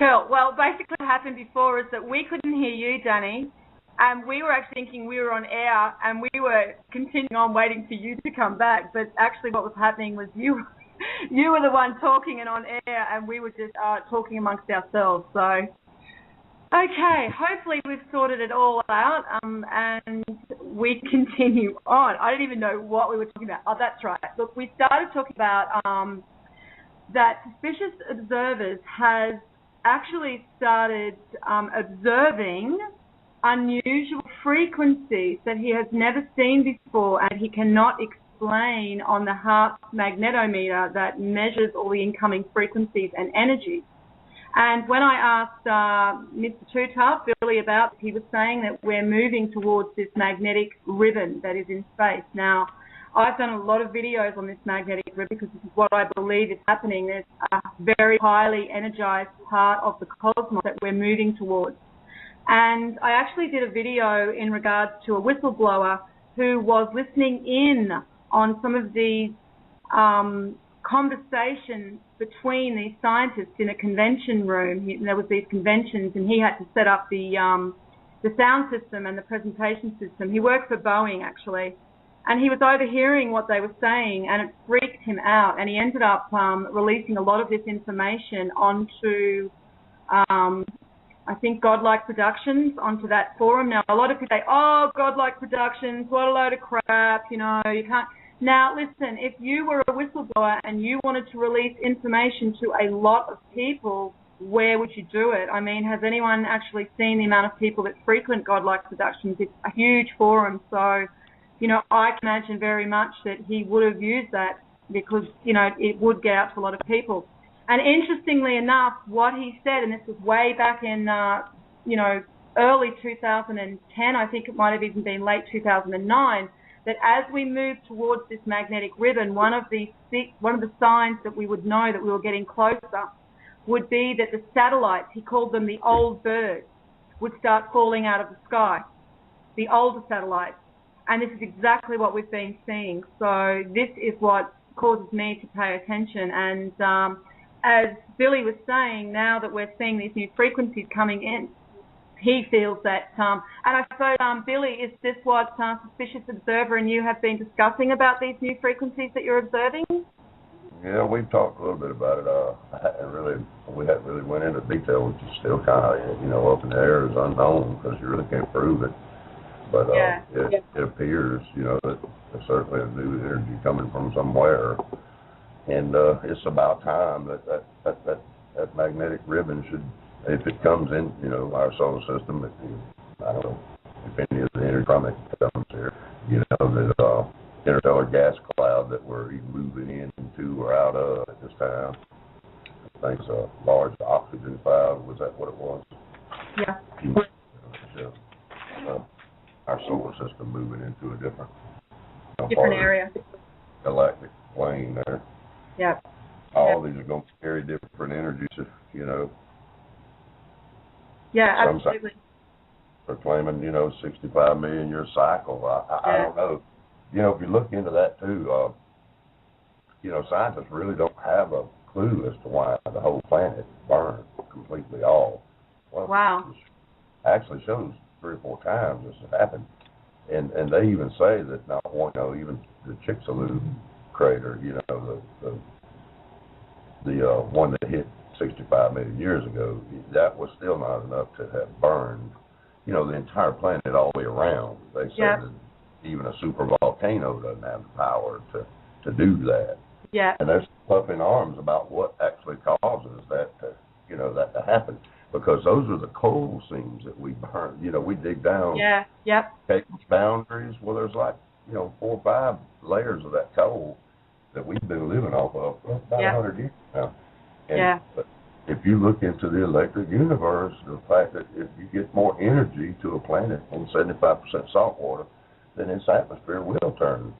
Cool. Well, basically what happened before is that we couldn't hear you, Danny, and we were actually thinking we were on air, and we were continuing on waiting for you to come back. But actually what was happening was you were the one talking and on air, and we were just talking amongst ourselves. So, okay, hopefully we've sorted it all out, and we continue on. I don't even know what we were talking about. Oh, that's right. Look, we started talking about that suspicious observers has actually started observing unusual frequencies that he has never seen before, and he cannot explain on the heart magnetometer that measures all the incoming frequencies and energy. And when I asked Mr2Tuff2, Billy, about it, he was saying that we're moving towards this magnetic ribbon that is in space. Now, I've done a lot of videos on this magnetic ribbon because this is what I believe is happening. There's a very highly energized part of the cosmos that we're moving towards. And I actually did a video in regards to a whistleblower who was listening in on some of these conversations between these scientists in a convention room. There was these conventions, and he had to set up the sound system and the presentation system. He worked for Boeing, actually, and he was overhearing what they were saying, and it freaked him out. And he ended up releasing a lot of this information onto I think Godlike Productions, onto that forum. Now, a lot of people say, oh, Godlike Productions, what a load of crap, you know, you can't. Now, listen, if you were a whistleblower and you wanted to release information to a lot of people, where would you do it? I mean, has anyone actually seen the amount of people that frequent Godlike Productions? It's a huge forum, so, you know, I can imagine very much that he would have used that because, you know, it would get out to a lot of people. And interestingly enough, what he said, and this was way back in, you know, early 2010, I think it might have even been late 2009, that as we move towards this magnetic ribbon, one of the signs that we would know that we were getting closer would be that the satellites, he called them the old birds, would start falling out of the sky, the older satellites. And this is exactly what we've been seeing. So this is what causes me to pay attention. And as Billy was saying, now that we're seeing these new frequencies coming in, he feels that, and I suppose, Billy, is this what Suspicious Observer and you have been discussing about these new frequencies that you're observing? Yeah, we've talked a little bit about it. We haven't really went into detail, which is still kind of, you know, up in the air, is unknown because you really can't prove it. But it appears, you know, that there's certainly a new energy coming from somewhere. And it's about time that magnetic ribbon should, if it comes in, you know, our solar system, I don't know if any of the energy from it comes here, you know, that interstellar gas cloud that we're moving into or out of at this time. I think it's a large oxygen cloud. Was that what it was? Yeah. Our solar system moving into a different area. Galactic plane there. Yeah. All these are going to carry different energies, you know. Yeah, absolutely. They're claiming, you know, 65 million year cycle. I don't know. You know, if you look into that too, you know, scientists really don't have a clue as to why the whole planet burned completely off. Well, wow. It actually shows 3 or 4 times this has happened. And they even say that not one, you know, even the Chicxulub crater, you know, the one that hit 65 million years ago, that was still not enough to have burned, you know, the entire planet all the way around. They say that even a super volcano doesn't have the power to do that. Yeah. And they're puffing arms about what actually causes that to, you know, that to happen. Because those are the coal seams that we burn. You know, we dig down. Yeah. Yep. Take boundaries. Well, there's like, you know, 4 or 5 layers of that coal that we've been living off of for about 100 years now. And but if you look into the electric universe, the fact that if you get more energy to a planet on 75% salt water, then its atmosphere will turn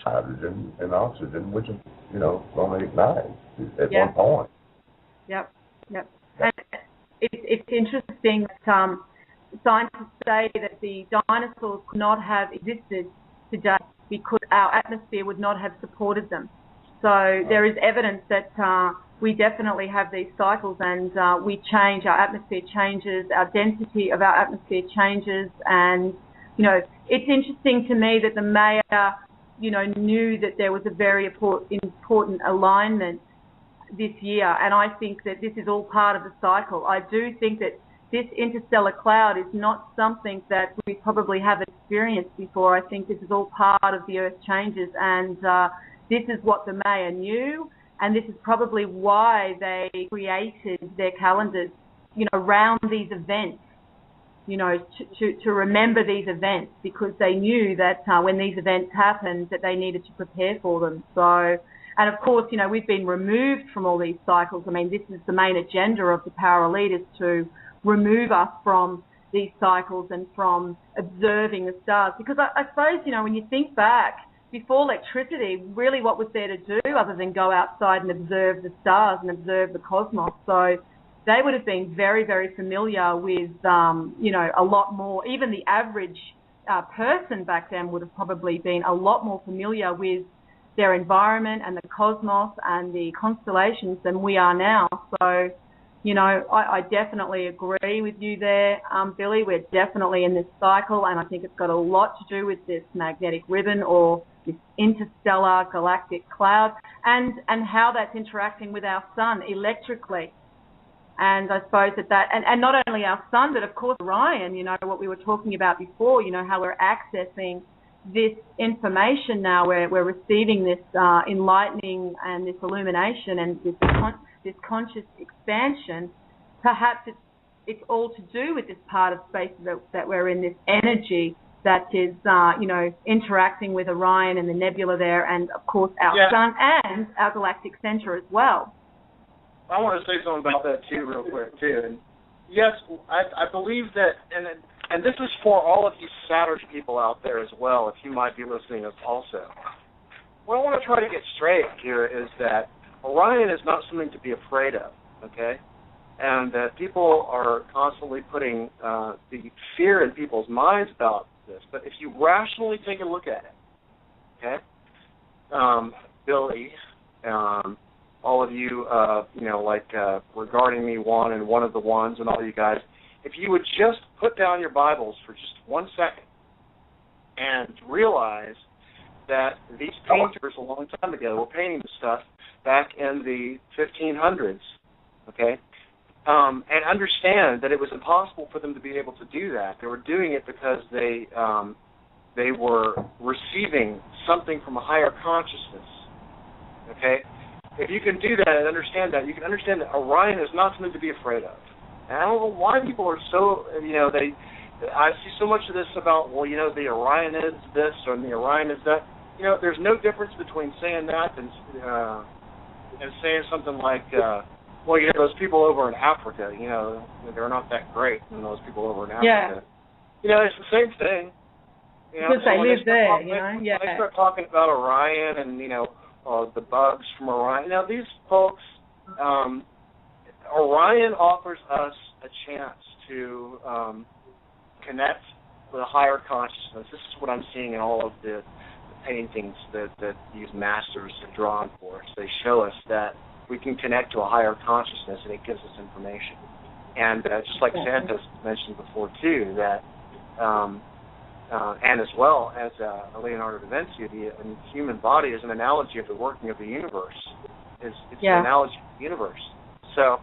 hydrogen and oxygen, which is, you know, going to ignite at one point. Yep. And it's interesting that scientists say that the dinosaurs could not have existed today because our atmosphere would not have supported them. So there is evidence that we definitely have these cycles, and we change, our atmosphere changes, our density of our atmosphere changes, and, you know, it's interesting to me that the Maya, you know, knew that there was a very important alignment this year, and I think that this is all part of the cycle. I do think that this interstellar cloud is not something that we probably have experienced before. I think this is all part of the Earth changes, and this is what the Maya knew, and this is probably why they created their calendars, you know, around these events, you know, to remember these events, because they knew that when these events happened that they needed to prepare for them. So, and of course, you know, we've been removed from all these cycles. I mean, this is the main agenda of the Power Elite, is to remove us from these cycles and from observing the stars. Because I suppose, you know, when you think back, before electricity, really what was there to do other than go outside and observe the stars and observe the cosmos? So they would have been very, very familiar with, you know, a lot more. Even the average person back then would have probably been a lot more familiar with their environment and the cosmos and the constellations than we are now. So, you know, I definitely agree with you there, Billy. We're definitely in this cycle, and I think it's got a lot to do with this magnetic ribbon or this interstellar galactic cloud, and how that's interacting with our sun electrically. And I suppose that and not only our sun, but of course Orion, you know, what we were talking about before, you know, how we're accessing this information now, we're receiving this enlightening and this illumination and this conscious expansion. Perhaps it's all to do with this part of space that we're in, this energy that is, you know, interacting with Orion and the nebula there, and of course our sun and our galactic center as well. I want to say something about that too, real quick too. And yes, I believe that, and this is for all of you Saturn people out there as well, if you might be listening also. What I want to try to get straight here is that Orion is not something to be afraid of, okay? And that people are constantly putting the fear in people's minds about this. But if you rationally take a look at it, okay, Billy, all of you, you know, like regarding me one and one of the ones and all you guys, if you would just put down your Bibles for just 1 second and realize that these painters a long time ago were painting this stuff back in the 1500s, okay, and understand that it was impossible for them to be able to do that. They were doing it because they were receiving something from a higher consciousness, okay? If you can do that and understand that, you can understand that Orion is not something to be afraid of. And I don't know why people are so, you know, I see so much of this about, well, you know, the Orion is this or the Orion is that. You know, there's no difference between saying that and saying something like, well, you know, those people over in Africa, you know, they're not that great than those people over in Africa. Yeah. You know, it's the same thing. You know, because they live there, you know. Yeah. They start talking about Orion and, you know, the bugs from Orion. Now, these folks, Orion offers us a chance to connect with a higher consciousness. This is what I'm seeing in all of the paintings that these masters have drawn for us. They show us that we can connect to a higher consciousness, and it gives us information. And just like Santos mentioned before, too, that, and as well as Leonardo da Vinci, the human body is an analogy of the working of the universe. It's an analogy of the universe. So,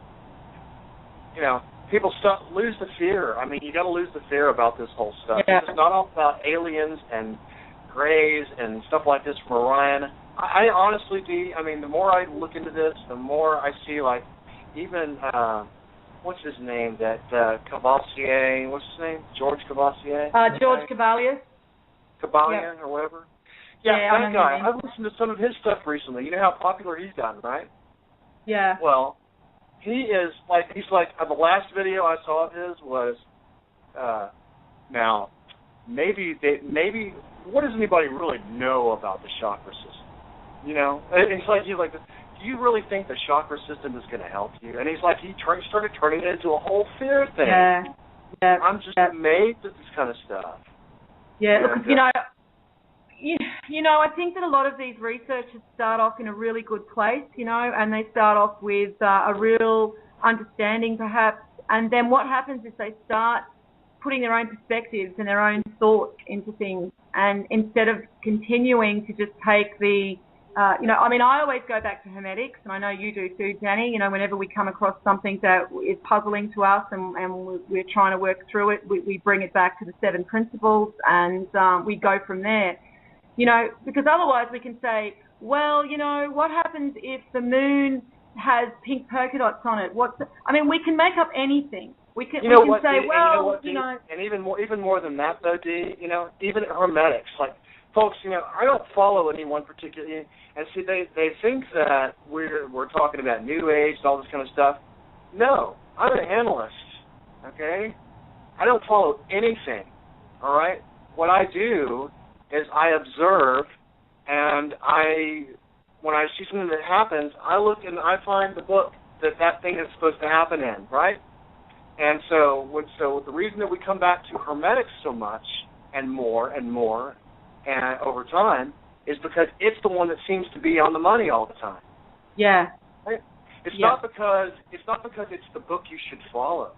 you know, people lose the fear. I mean, you got to lose the fear about this whole stuff. Yeah. It's not all about aliens and grays and stuff like this from Orion. I honestly do. I mean, the more I look into this, the more I see, like, even, what's his name, that Cavassier, what's his name? George Cavassier? George Cavalier. Cavalier or whatever. Yeah, that guy. I've listened to some of his stuff recently. You know how popular he's gotten, right? Yeah. Well, he's like, the last video I saw of his was, now, maybe, what does anybody really know about the chakra system? You know, he's like, do you really think the chakra system is going to help you? And he's like, he started turning it into a whole fear thing. Yeah. I'm just amazed at this kind of stuff. Yeah, because, you know, I think that a lot of these researchers start off in a really good place, and they start off with a real understanding perhaps, and then what happens is they start putting their own perspectives and their own thoughts into things, and instead of continuing to just take the, I always go back to hermetics, and I know you do too, Danny. Whenever we come across something that is puzzling to us and we're trying to work through it, we bring it back to the 7 principles, and we go from there. Because otherwise we can say, well, what happens if the moon has pink polka dots on it? We can make up anything. We can say, and even more than that, though, Dee, even hermetics, like, folks, I don't follow any one particular, and see, they think that we're talking about New Age and all this kind of stuff. No, I'm an analyst, okay? I don't follow anything, all right? What I do is I observe, and when I see something that happens, I look and I find the book that thing is supposed to happen in, right? And so the reason that we come back to hermetics so much and more and over time is because it's the one that seems to be on the money all the time. Yeah. Right? It's not because it's the book you should follow.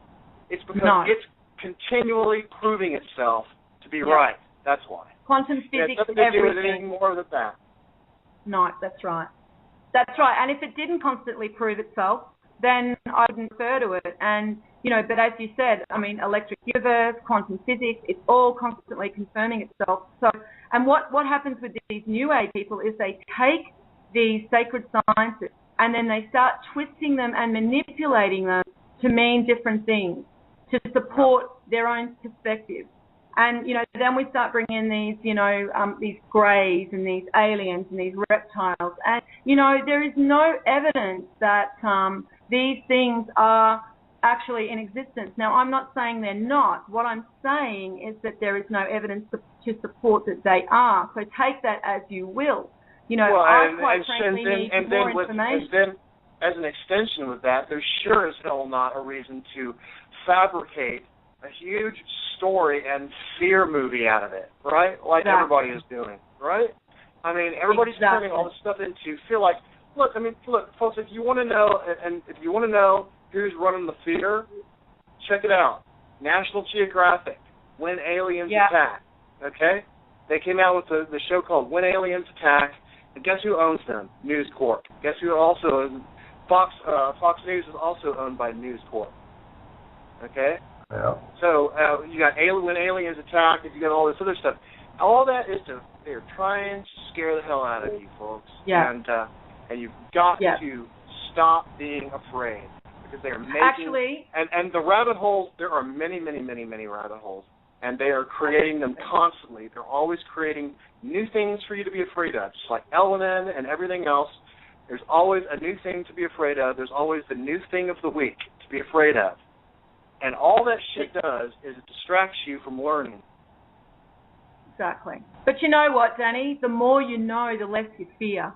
It's because it's continually proving itself to be right. That's why. Quantum physics, nothing to do with anything more than that. No, that's right. That's right. And if it didn't constantly prove itself, then I wouldn't refer to it. And, but as you said, electric universe, quantum physics, it's all constantly confirming itself. So, and what happens with these New Age people is they take these sacred sciences and then they start twisting them and manipulating them to mean different things, to support their own perspectives. And, then we start bringing in these greys and these aliens and these reptiles. And, there is no evidence that these things are actually in existence. Now, I'm not saying they're not. What I'm saying is that there is no evidence to support that they are. So take that as you will. I quite frankly need more information. And then, as an extension with that, there's sure as hell not a reason to fabricate a huge story and fear movie out of it, right? Like everybody is doing, right? Everybody's turning all this stuff into feel like, look, folks, if you want to know, who's running the fear, check it out. National Geographic, When Aliens Attack, okay? They came out with the show called When Aliens Attack, and guess who owns them? News Corp. Guess who also owns Fox News is also owned by News Corp, okay? Yeah. So you got When Aliens Attack, and you got all this other stuff. All that is they're trying to scare the hell out of you, folks. Yeah. And you've got to stop being afraid because they're making and the rabbit holes. There are many rabbit holes, and they are creating them constantly. They're always creating new things for you to be afraid of, just like LNN and everything else. There's always a new thing to be afraid of. There's always the new thing of the week to be afraid of. And all that shit does is it distracts you from learning. Exactly. But you know what, Danny? The more you know, the less you fear.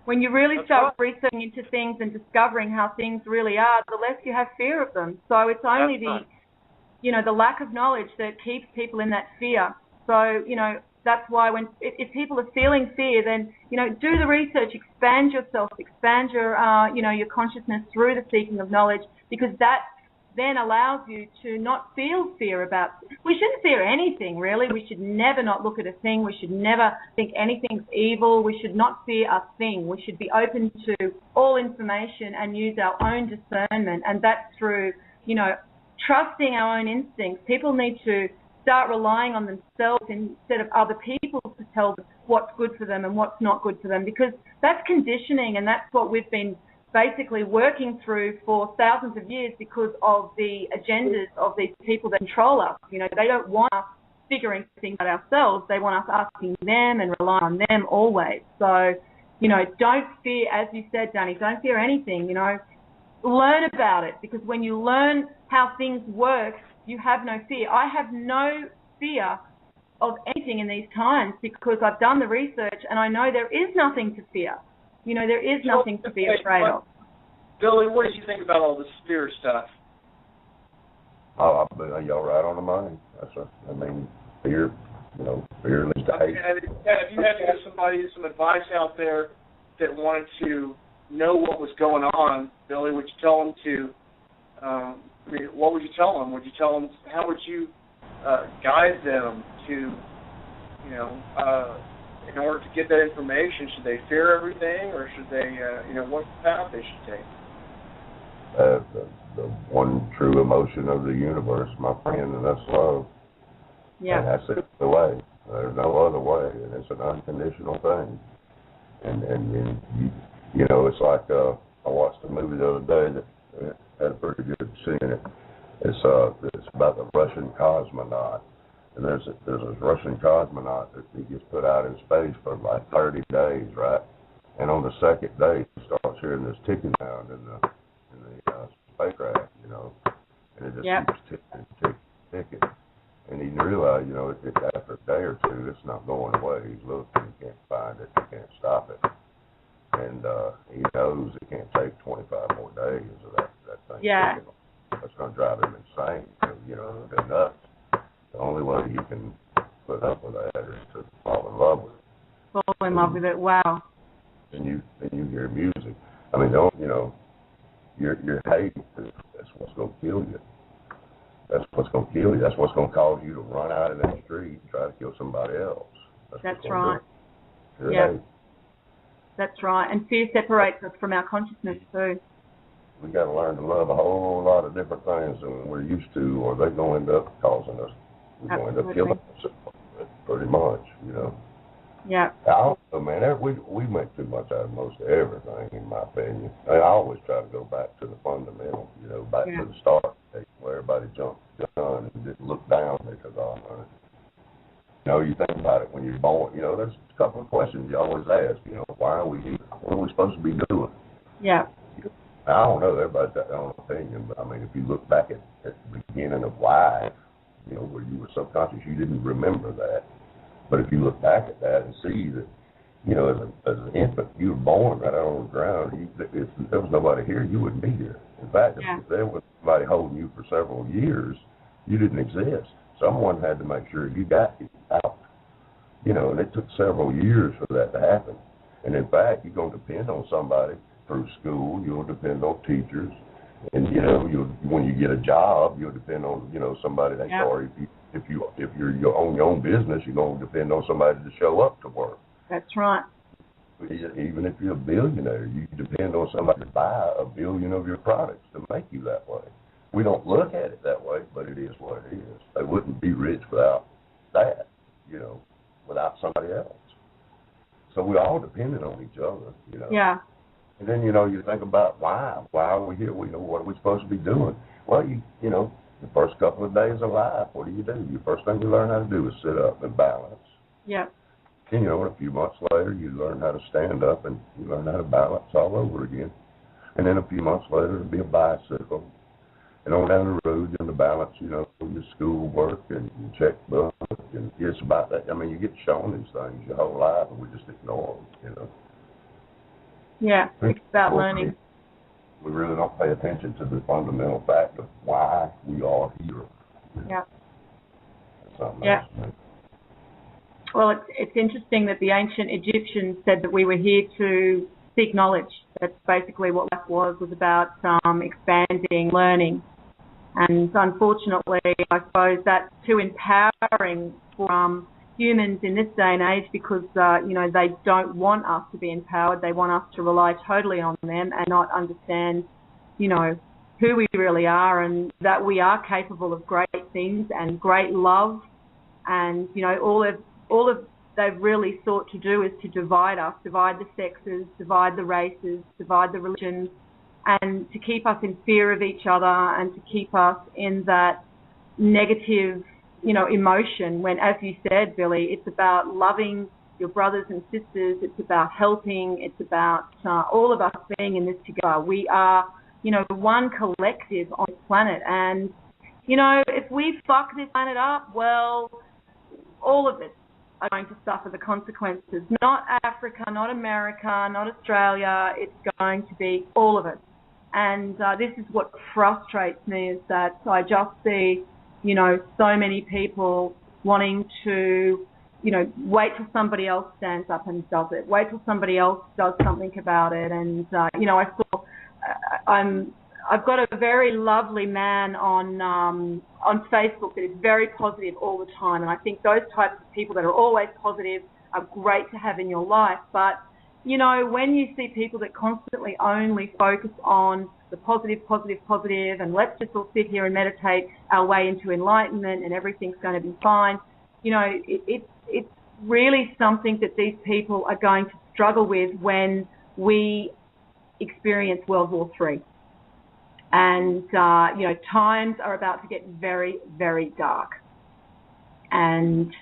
When you really start researching into things and discovering how things really are, the less you have fear of them. So it's only the lack of knowledge that keeps people in that fear. So, that's why if people are feeling fear, then, do the research, expand yourself, expand your consciousness through the seeking of knowledge, because that then allows you to not feel fear about. We shouldn't fear anything, really. We should never not look at a thing. We should never think anything's evil. We should not fear a thing. We should be open to all information and use our own discernment, and that's through, trusting our own instincts. People need to start relying on themselves instead of other people to tell them what's good for them and what's not good for them, because that's conditioning, and that's what we've been basically working through for thousands of years because of the agendas of these people that control us. They don't want us figuring things out ourselves. They want us asking them and relying on them always. So, don't fear, as you said, Danny, don't fear anything, Learn about it, because when you learn how things work, you have no fear. I have no fear of anything in these times because I've done the research and I know there is nothing to fear. There is nothing to be afraid of. Billy, what did you think about all this fear stuff? Oh, y'all right on the money. Fear fear leads to hate. And if you had to give somebody some advice out there that wanted to know what was going on, Billy, would you tell them to, what would you tell them? Would you tell them, how would you guide them to, in order to get that information? Should they fear everything, or should they, what path they should take? The one true emotion of the universe, my friend, and that's love. Yeah. And that's it, the way. There's no other way, and it's an unconditional thing. And it's like I watched a movie the other day that had a pretty good scene in it. It's about the Russian cosmonaut, and there's this Russian cosmonaut that he gets put out in space for like 30 days, right? And on the second day, he starts hearing this ticking sound in the spacecraft, and it just keeps ticking. And he realized, after a day or two, it's not going away. He's looking, he can't find it, he can't stop it. And he knows it can't take 25 more days of that thing. Yeah. That's going to drive him insane. Go nuts. The only way you can put up with that is to fall in love with it. Fall in love with it. Wow. And you hear music. I mean, your hate, that's what's going to kill you. That's what's going to kill you. That's what's going to cause you to run out in that street and try to kill somebody else. That's right. Yeah. That's right. And fear separates us from our consciousness too. We got to learn to love a whole lot of different things than we're used to, or they're going to end up causing us. We're going to end up killing us, pretty much, Yeah. I don't know, man. We make too much out of most everything, in my opinion. I always try to go back to the fundamental, back to the start, where everybody jumped the gun and didn't look down because you think about it when you're born. There's a couple of questions you always ask. Why are we here? What are we supposed to be doing? Yeah. I don't know. Everybody's got their own opinion, but I mean, if you look back at the beginning of life, where you were subconscious, you didn't remember that. But if you look back at that and see that, as an infant, you were born right out on the ground. If there was nobody here, you wouldn't be here. In fact, if there was somebody holding you for several years, you didn't exist. Someone had to make sure you got out. And it took several years for that to happen. And in fact, you're going to depend on somebody through school. You'll depend on teachers. And, when you get a job, you'll depend on, somebody that's or if you're on your own business, you're going to depend on somebody to show up to work. That's right. Even if you're a billionaire, you depend on somebody to buy a billion of your products to make you that way. We don't look at it that way, but it is what it is. They wouldn't be rich without that, without somebody else. So we're all dependent on each other, Yeah. And then, you think about why. Why are we here? What are we supposed to be doing? Well, the first couple of days of life, what do? Your first thing you learn how to do is sit up and balance. Yeah. And, a few months later, you learn how to stand up and you learn how to balance all over again. And then a few months later, it'll be a bicycle. And on down the road, you're to balance, your school work and your checkbook. And it's about that. I mean, you get shown these things your whole life, and we just ignore them, Yeah, it's about learning. We really don't pay attention to the fundamental fact of why we are here. Yeah. Yeah. Well, it's interesting that the ancient Egyptians said that we were here to seek knowledge. That's basically what life was about expanding, learning. And unfortunately, I suppose that's too empowering for humans in this day and age because, they don't want us to be empowered. They want us to rely totally on them and not understand, who we really are and that we are capable of great things and great love. And, all they've really sought to do is to divide us, divide the sexes, divide the races, divide the religions, and to keep us in fear of each other and to keep us in that negative, emotion when, as you said, Billy, it's about loving your brothers and sisters. It's about helping. It's about all of us being in this together. We are, one collective on this planet. And, if we fuck this planet up, well, all of us are going to suffer the consequences. Not Africa, not America, not Australia. It's going to be all of us. And this is what frustrates me is that I just see, so many people, wanting to, wait till somebody else stands up and does it, wait till somebody else does something about it. And, I've got a very lovely man on Facebook that is very positive all the time, and I think those types of people that are always positive are great to have in your life. But, when you see people that constantly only focus on the positive, and let's just all sit here and meditate our way into enlightenment and everything's going to be fine, it's really something that these people are going to struggle with when we experience World War III. And, times are about to get very, very dark. And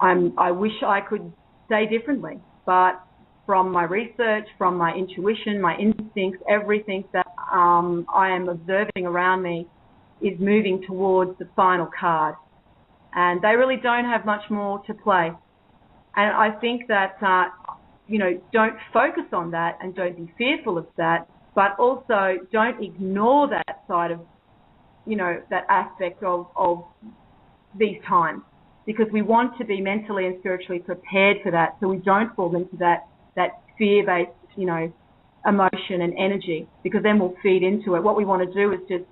I wish I could say differently, but from my research, from my intuition, my instincts, everything that I am observing around me is moving towards the final card. And they really don't have much more to play. And I think that, don't focus on that and don't be fearful of that, but also don't ignore that side of, that aspect of these times, because we want to be mentally and spiritually prepared for that, so we don't fall into that fear-based, emotion and energy, because then we'll feed into it. What we want to do is just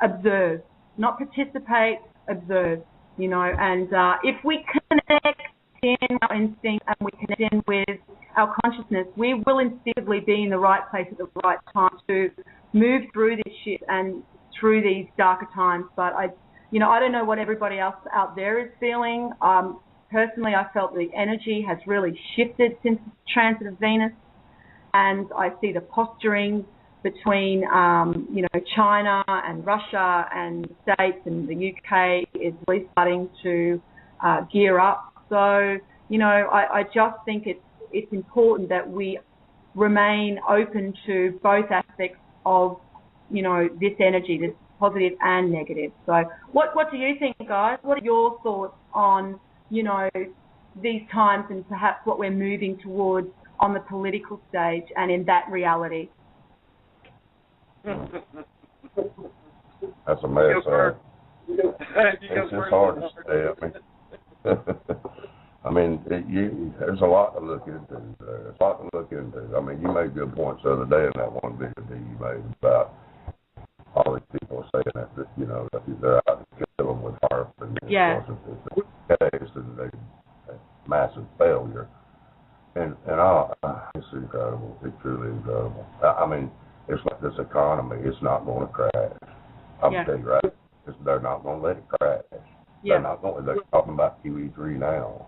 observe, not participate, observe, and if we connect in our instinct and we connect in with our consciousness, we will instinctively be in the right place at the right time to move through this shit and through these darker times. But I don't know what everybody else out there is feeling. Personally, I felt the energy has really shifted since the transit of Venus, and I see the posturing between, China and Russia and the States and the UK is really starting to gear up. So, I just think it's important that we remain open to both aspects of, this energy, this positive and negative. So what do you think, guys? What are your thoughts on, these times and perhaps what we're moving towards on the political stage and in that reality? That's a mess. It's just hard to say. There's a lot to look into. There's a lot to look into. You made good points the other day in that one video that you made about all these people saying that that they're out to kill them with HAARP and it's a massive failure. And it's incredible. It's truly incredible. It's like this economy. It's not going to crash. I'll tell you right. They're not going to let it crash. Yeah. They're talking about QE3 now.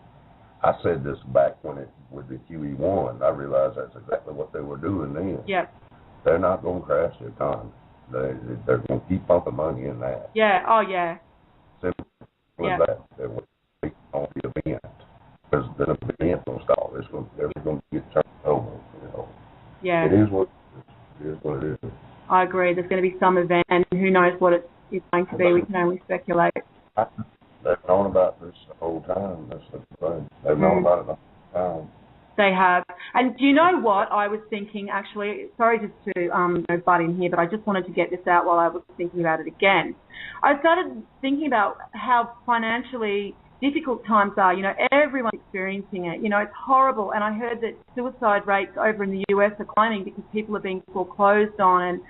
I said this back with the QE1. I realized that's exactly what they were doing then. Yeah. They're not going to crash the economy. They're going to keep pumping money in that. Yeah. Oh, yeah. Simple as that. They're going to be on the event. There's an event going to start. Everything's going to get turned over. Yeah. It is what it is. I agree. There's going to be some event, and who knows what it's going to be. We can only speculate. They've known about this the whole time. That's the thing. They've known about it the whole time. They have. And do you know what I was thinking, actually? Sorry just to butt in here, but I just wanted to get this out while I was thinking about it again. I started thinking about how financially difficult times are. Everyone's experiencing it. It's horrible. And I heard that suicide rates over in the US are climbing because people are being foreclosed on. And,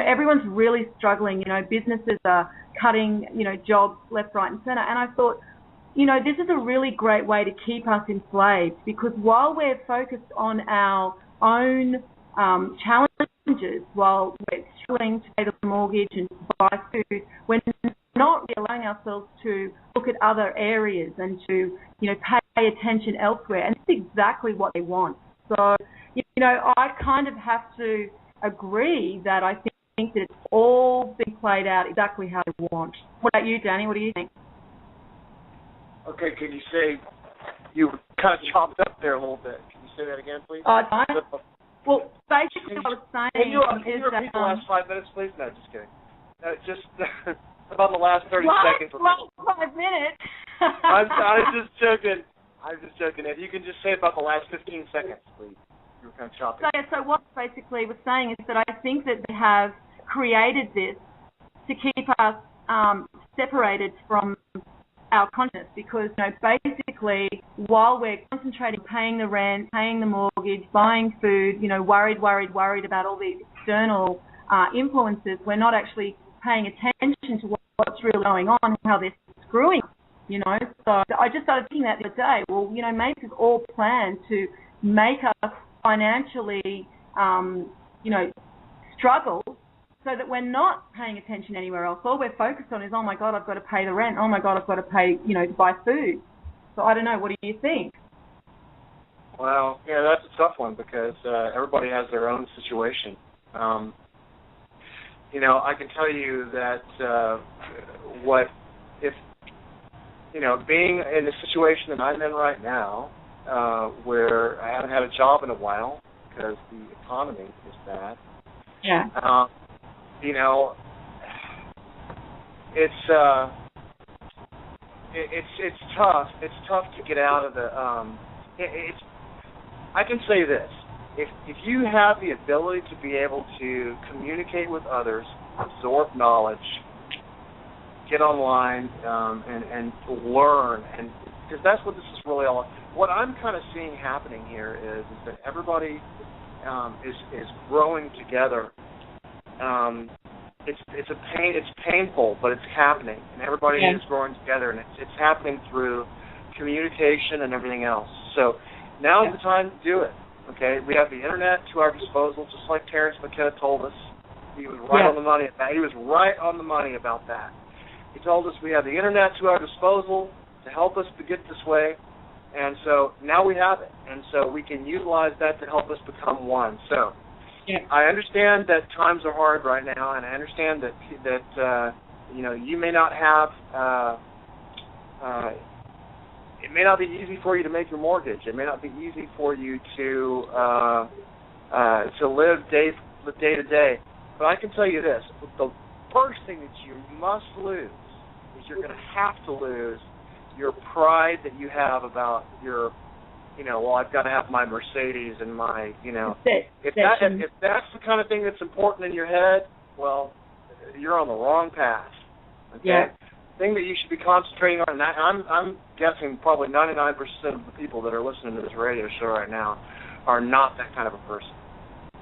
everyone's really struggling. Businesses are cutting, jobs left, right, and center. And I thought, this is a really great way to keep us enslaved, because while we're focused on our own challenges, while we're struggling to pay the mortgage and buy food, we're not really allowing ourselves to look at other areas and to, pay attention elsewhere. And that's exactly what they want. So, I kind of have to agree that I think that it's all been played out exactly how they want. What about you, Danny? What do you think? Okay, can you say, you kind of chopped up there a little bit. Can you say that again, please? Well, basically what I was saying can you repeat the last 5 minutes, please? No, just kidding. Just about the last 30 seconds. Last 5 minutes? I'm just joking. If you can just say about the last 15 seconds, please. You were kind of chopping. So what I basically was saying is that I think that they have created this to keep us separated from our consciousness, because basically while we're concentrating on paying the rent, paying the mortgage, buying food, worried about all these external influences, we're not actually paying attention to what's really going on, how they're screwing us, So I just started thinking that the other day. Well, maybe it's all planned to make us financially, struggle, so that we're not paying attention anywhere else. All we're focused on is, oh my God, I've got to pay the rent. Oh my God, I've got to pay, to buy food. So I don't know. What do you think? Well, yeah, that's a tough one because everybody has their own situation. I can tell you that being in the situation that I'm in right now, where I haven't had a job in a while because the economy is bad. Yeah. It's tough. It's tough to get out of the. I can say this: if you have the ability to be able to communicate with others, absorb knowledge, get online, and learn, and because that's what this is really all. What I'm kind of seeing happening here is that everybody is growing together. It's painful, but it's happening, and everybody is growing together, and it's happening through communication and everything else. So now is the time to do it. Okay, we have the internet to our disposal, just like Terrence McKenna told us. He was right on the money. He was right on the money about that. He told us we have the internet to our disposal to help us to get this way, and so now we have it, and so we can utilize that to help us become one. So I understand that times are hard right now, and I understand that you may not have. It may not be easy for you to make your mortgage. It may not be easy for you to live day to day. But I can tell you this: the first thing that you must lose is you're going to have to lose your pride that you have about your, well, I've got to have my Mercedes and my, if that's the kind of thing that's important in your head, well, you're on the wrong path. Okay. Yeah. The thing that you should be concentrating on, and I'm guessing probably 99% of the people that are listening to this radio show right now are not that kind of a person.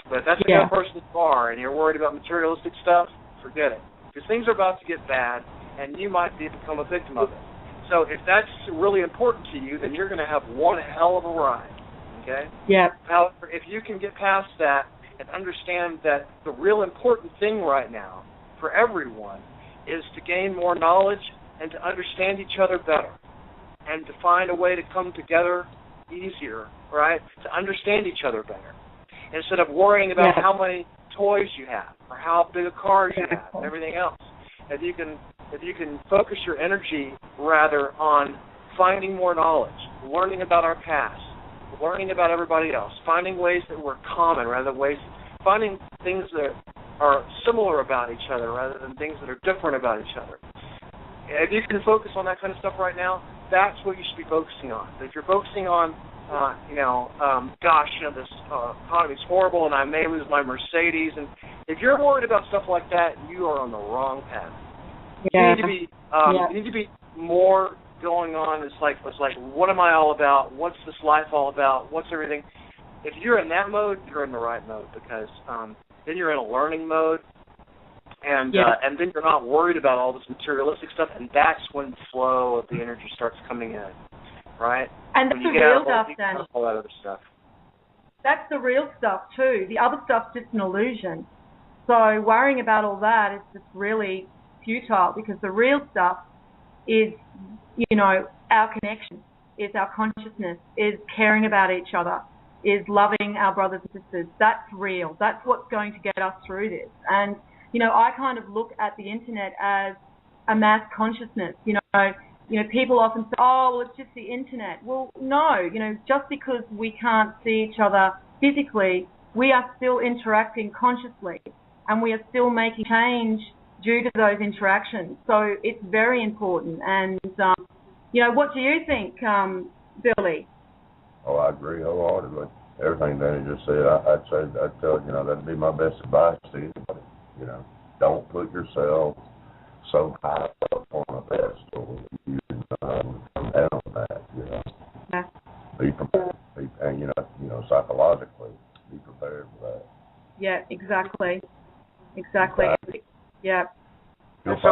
But if that's the kind of person you are, and you're worried about materialistic stuff, forget it. Because things are about to get bad, and you might become a victim of it. So if that's really important to you, then you're going to have one hell of a ride, okay? Yeah. However, if you can get past that and understand that the real important thing right now for everyone is to gain more knowledge and to understand each other better and to find a way to come together easier, right, to understand each other better, instead of worrying about how many toys you have or how big a car you have and everything else. If you can focus your energy rather on finding more knowledge, learning about our past, learning about everybody else, finding ways that we're common rather than finding things that are similar about each other rather than things that are different about each other. If you can focus on that kind of stuff right now, that's what you should be focusing on. If you're focusing on, this economy's horrible and I may lose my Mercedes, and if you're worried about stuff like that, you are on the wrong path. You need to be more going on. It's like, what am I all about? What's this life all about? What's everything? If you're in that mode, you're in the right mode, because then you're in a learning mode, and then you're not worried about all this materialistic stuff, and that's when the flow of the energy starts coming in, right? And that's the real stuff, then. All that other stuff. That's the real stuff too. The other stuff's just an illusion. So worrying about all that is just really futile, because the real stuff is, our connection, is our consciousness, is caring about each other, is loving our brothers and sisters. That's real. That's what's going to get us through this. And, I kind of look at the internet as a mass consciousness. People often say, oh, well, it's just the internet. Well, no, just because we can't see each other physically, we are still interacting consciously, and we are still making change due to those interactions. So it's very important. And, what do you think, Billy? Oh, I agree wholeheartedly. Everything Danny just said, I'd tell, that'd be my best advice to anybody. Don't put yourself so high up on a pedestal you be prepared, and psychologically be prepared for that. Yeah, exactly. Yeah. And so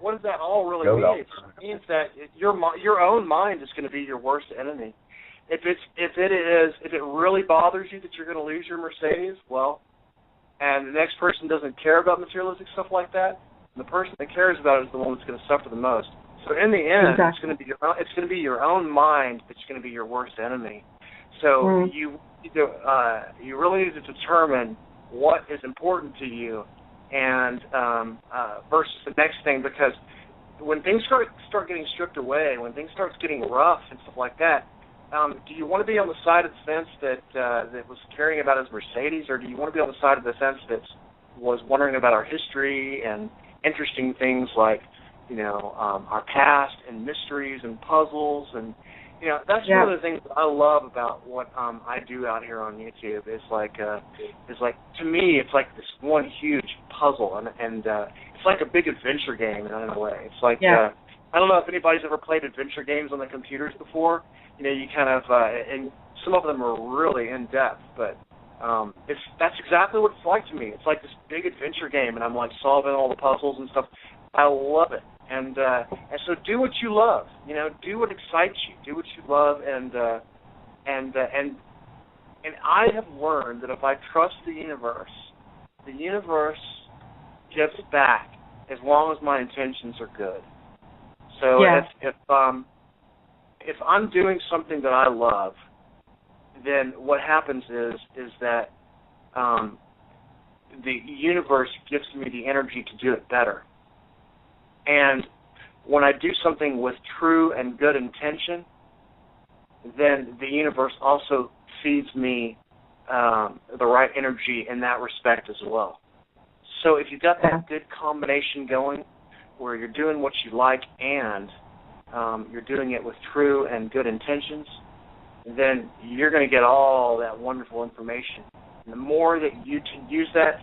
what does that all really mean? It means that your own mind is going to be your worst enemy. If it really bothers you that you're going to lose your Mercedes, well, and the next person doesn't care about materialistic stuff like that, the person that cares about it is the one that's going to suffer the most. So in the end, it's going to be your own mind that's going to be your worst enemy. So you really need to determine what is important to you, and versus the next thing, because when things start getting stripped away, when things start getting rough and stuff like that, do you want to be on the side of the fence that was caring about his Mercedes, or do you want to be on the side of the fence that was wondering about our history and interesting things like, our past and mysteries and puzzles? And that's one of the things that I love about what I do out here on YouTube. It's like to me, it's like this one huge puzzle, and it's like a big adventure game in a way. It's like I don't know if anybody's ever played adventure games on the computers before. You kind of and some of them are really in depth, but that's exactly what it's like to me. It's like this big adventure game, and I'm like solving all the puzzles and stuff. I love it. And so do what you love, do what excites you, do what you love, and I have learned that if I trust the universe gives back as long as my intentions are good. So if I'm doing something that I love, then what happens is that the universe gives me the energy to do it better. And when I do something with true and good intention, then the universe also feeds me the right energy in that respect as well. So if you've got that good combination going, where you're doing what you like and you're doing it with true and good intentions, then you're going to get all that wonderful information. And the more that you can use that,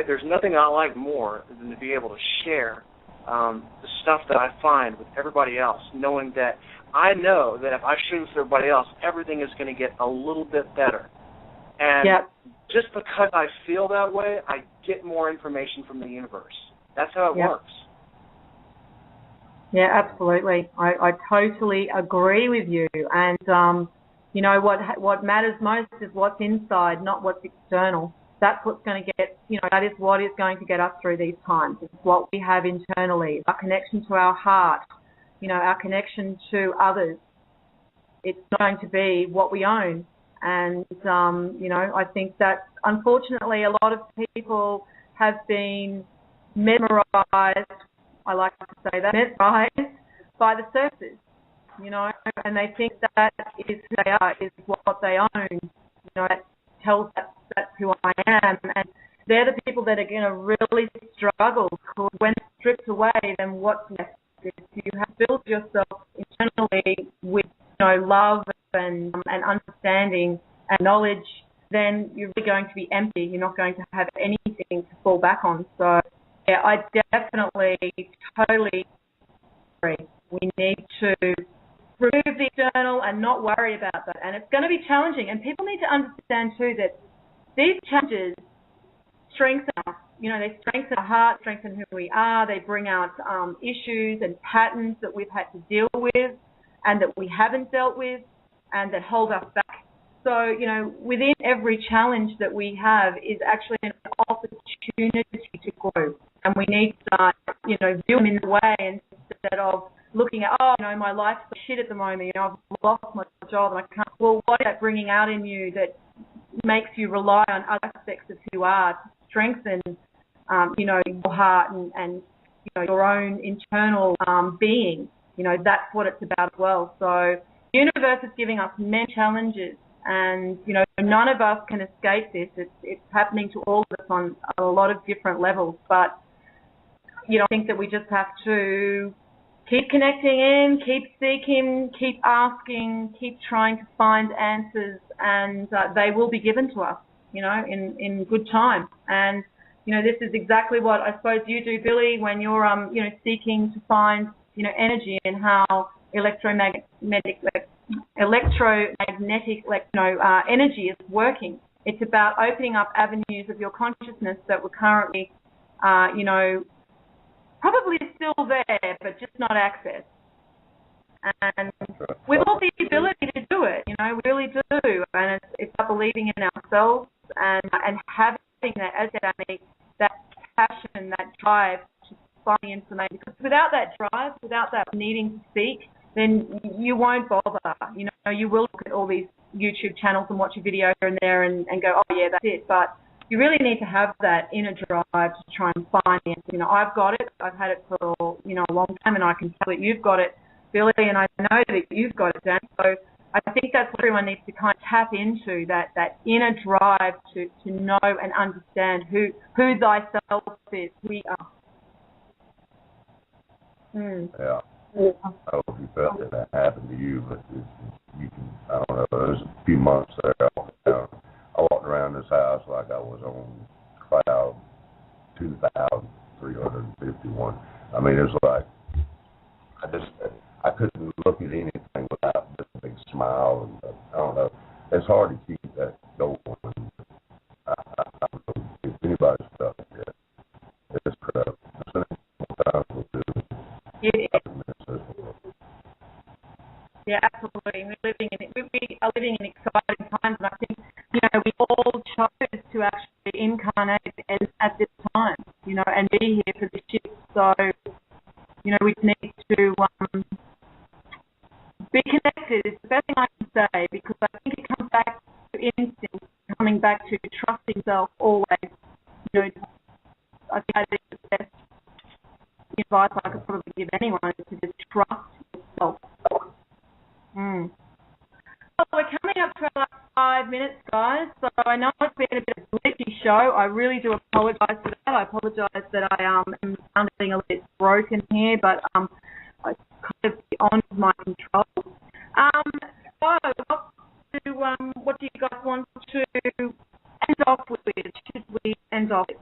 there's nothing I like more than to be able to share the stuff that I find with everybody else, knowing that I know that if I share with everybody else, everything is going to get a little bit better. And just because I feel that way, I get more information from the universe. That's how it works. Yeah, absolutely. I totally agree with you. And, what matters most is what's inside, not what's external. That's what's going to get, that is what is going to get us through these times. It's what we have internally, our connection to our heart, our connection to others. It's not going to be what we own. And, I think that unfortunately a lot of people have been mesmerized, I like to say that, mesmerized by the surfaces, and they think that is who they are, is what they own, that tells that's who I am. And they're the people that are going to really struggle, because when it's stripped away, then what's left? If you have built yourself internally with love and understanding and knowledge, then you're really going to be empty. You're not going to have anything to fall back on. So, yeah, I definitely totally agree. We need to remove the external and not worry about that. And it's going to be challenging. And people need to understand, too, that these challenges strengthen us. They strengthen our heart, strengthen who we are. They bring out issues and patterns that we've had to deal with and that we haven't dealt with and that hold us back. So, within every challenge that we have is actually an opportunity to grow. And we need to start, view them in the way instead of looking at, my life's shit at the moment, I've lost my job and I can't. Well, what is that bringing out in you that makes you rely on other aspects of who you are to strengthen, your heart and your own internal being? That's what it's about as well. So the universe is giving us many challenges, and none of us can escape this. It's happening to all of us on a lot of different levels. But I think that we just have to keep connecting in, keep seeking, keep asking, keep trying to find answers, and they will be given to us, in good time. And this is exactly what I suppose you do, Billy, when you're seeking to find energy and how electromagnetic electromagnetic energy is working. It's about opening up avenues of your consciousness that were currently, probably still there, but just not accessed. And we've all the ability to do it, we really do. And it's about believing in ourselves and having that, as that passion, that drive to find the information. Because without that drive, without that needing to speak, then you won't bother. You will look at all these YouTube channels and watch a video here and there and go, oh yeah, that's it. But you really need to have that inner drive to try and find the answer. I've got it. I've had it for a long time, and I can tell that you've got it, Billy, and I know that you've got it, Dan. So I think that's what everyone needs to kind of tap into, that inner drive to know and understand who thyself is, who we are. Yeah. I hope you felt that happened to you, but you can, I don't know, there was a few months there, I walked around this house like I was on cloud 2,351. I mean, it was like, I couldn't look at anything without just a big smile. And, I don't know, it's hard to keep that going. I don't know if anybody's felt it yet. It's crap. Sometimes we'll do it. Yeah, absolutely. We are living in exciting times, and I think we all chose to actually incarnate at this time, and be here for this shift. So, we need to be connected. It's the best thing I can say, because I think it comes back to instinct, coming back to trusting self always. I think the best advice I could probably give anyone is to just trust yourself. Well, we're coming up to our last 5 minutes, guys, so I know it's been a bit of a glitchy show. I really do apologise for that. I apologise that I am sounding a little bit broken here, but it's kind of beyond my control. So, what do you guys want to end off with? Should we end off with?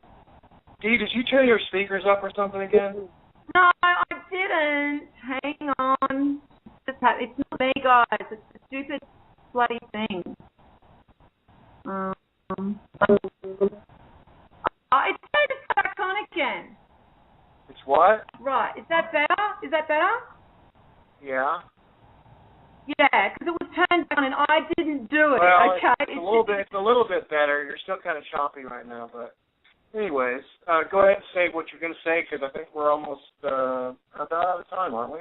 Dee, did you turn your speakers up or something again? No, I didn't. Hang on. It's not me, guys. It's a stupid bloody thing. It's turned back on again. It's what? Right. Is that better? Yeah. Yeah, because it was turned down and I didn't do it. Well, okay. It's a little bit better. You're still kind of choppy right now, but anyways, go ahead and say what you're going to say, because I think we're almost about out of time, aren't we?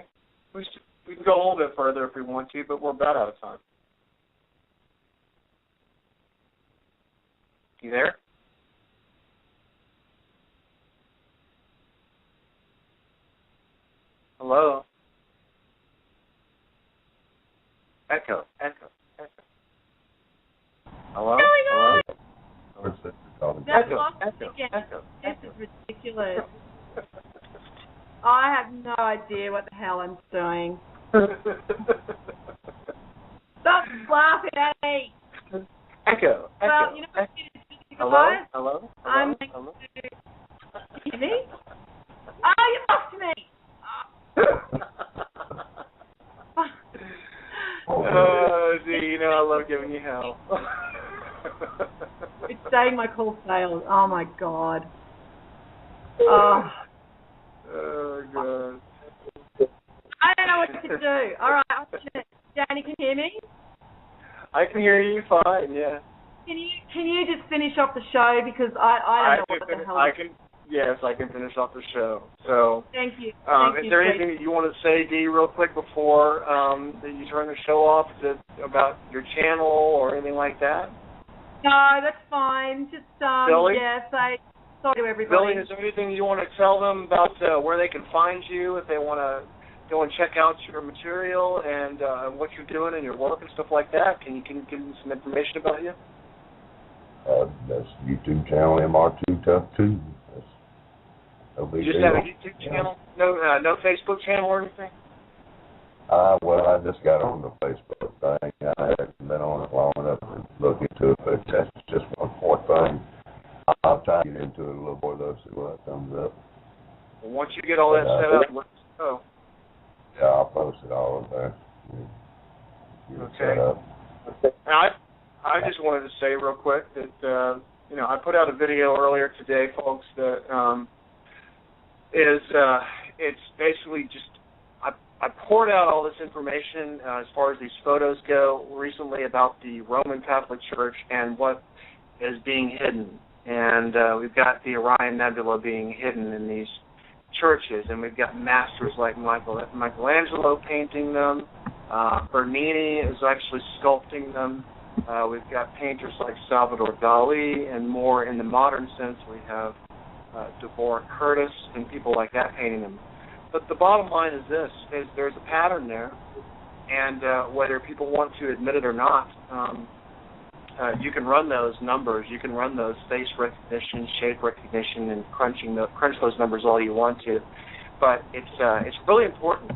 We can go a little bit further if we want to, but we're about out of time. You there? Hello? Echo. Hello? Hello? That's lost again. This is ridiculous. I have no idea what the hell I'm doing. Stop laughing at me. Echo. Well, you know what it is, Hello? I'm going to... Can you hear me? Oh, you lost me. Oh, gee, I love giving you hell. It's saying my call failed. Oh, my God. Oh, God. I don't know what to do. All right, I'll check. Danny, can you hear me? I can hear you fine, yeah. Can you just finish off the show, because I don't know what the hell. Yes, I can finish off the show. So, thank you. Is there anything that you want to say, Dee, real quick before that you turn the show off about your channel or anything like that? No, that's fine. Just Billy? Yeah, say sorry to everybody. Billy, is there anything you want to tell them about where they can find you if they want to go and check out your material and what you're doing and your work and stuff like that? Can you give them some information about you? That's YouTube channel Mr2Tuff2. You just have a YouTube channel? No Facebook channel or anything? Well, I just got on the Facebook thing. I haven't been on it long enough to look into it, but that's just one more thing. I'll try to get into it a little more, though, see what comes up. Well, once you get all that set up, let's go. Yeah, I'll post it all up there. Yeah. Okay. And I just wanted to say real quick that I put out a video earlier today, folks, that it's basically just I poured out all this information as far as these photos go recently about the Roman Catholic Church and what is being hidden. And we've got the Orion Nebula being hidden in these churches, and we've got masters like Michelangelo painting them. Bernini is actually sculpting them. We've got painters like Salvador Dali, and more in the modern sense, we have Deborah Curtis and people like that painting them. But the bottom line is this, is there's a pattern there, and whether people want to admit it or not, you can run those numbers, you can run those face recognition, shape recognition, and crunch those numbers all you want to. But it's really important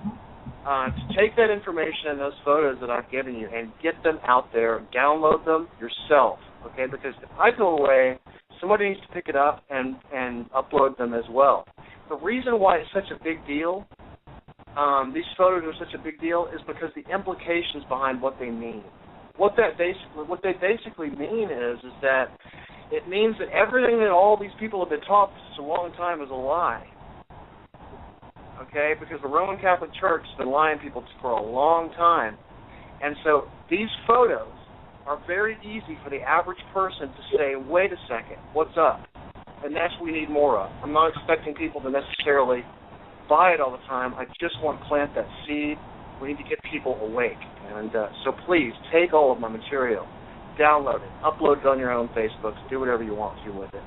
to take that information and those photos that I've given you and get them out there, download them yourself, okay? Because if I go away, somebody needs to pick it up and upload them as well. The reason why it's such a big deal, these photos are such a big deal, is because the implications behind what they mean. What they basically mean is that it means that everything that all these people have been taught for such a long time is a lie. Okay, because the Roman Catholic Church has been lying to people for a long time. And so these photos are very easy for the average person to say, wait a second, what's up? And that's what we need more of. I'm not expecting people to necessarily buy it all the time. I just want to plant that seed. We need to get people awake. And so please, take all of my material, download it, upload it on your own Facebooks, do whatever you want to with it.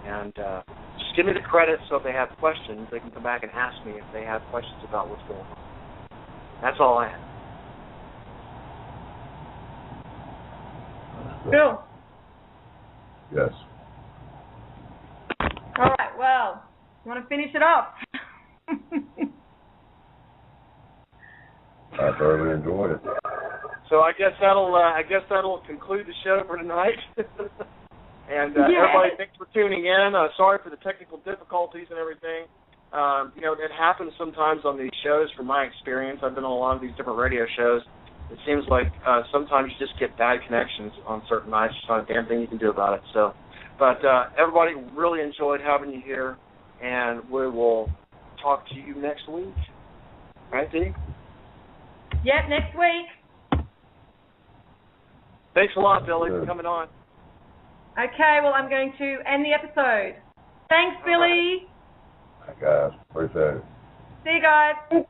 And just give me the credit so if they have questions, they can come back and ask me if they have questions about what's going on. That's all I have. Bill. Yes. All right, well, you want to finish it off? I thoroughly enjoyed it. So I guess that'll conclude the show for tonight. And everybody, thanks for tuning in. Sorry for the technical difficulties and everything. It happens sometimes on these shows. From my experience, I've been on a lot of these different radio shows. It seems like sometimes you just get bad connections on certain nights. There's not a damn thing you can do about it. So, but everybody, really enjoyed having you here, and we will talk to you next week. Right, Dee? Yep, next week. Thanks a lot, Billy, for coming on. Okay, well, I'm going to end the episode. Thanks, Billy. All right, guys. Appreciate it. See you guys.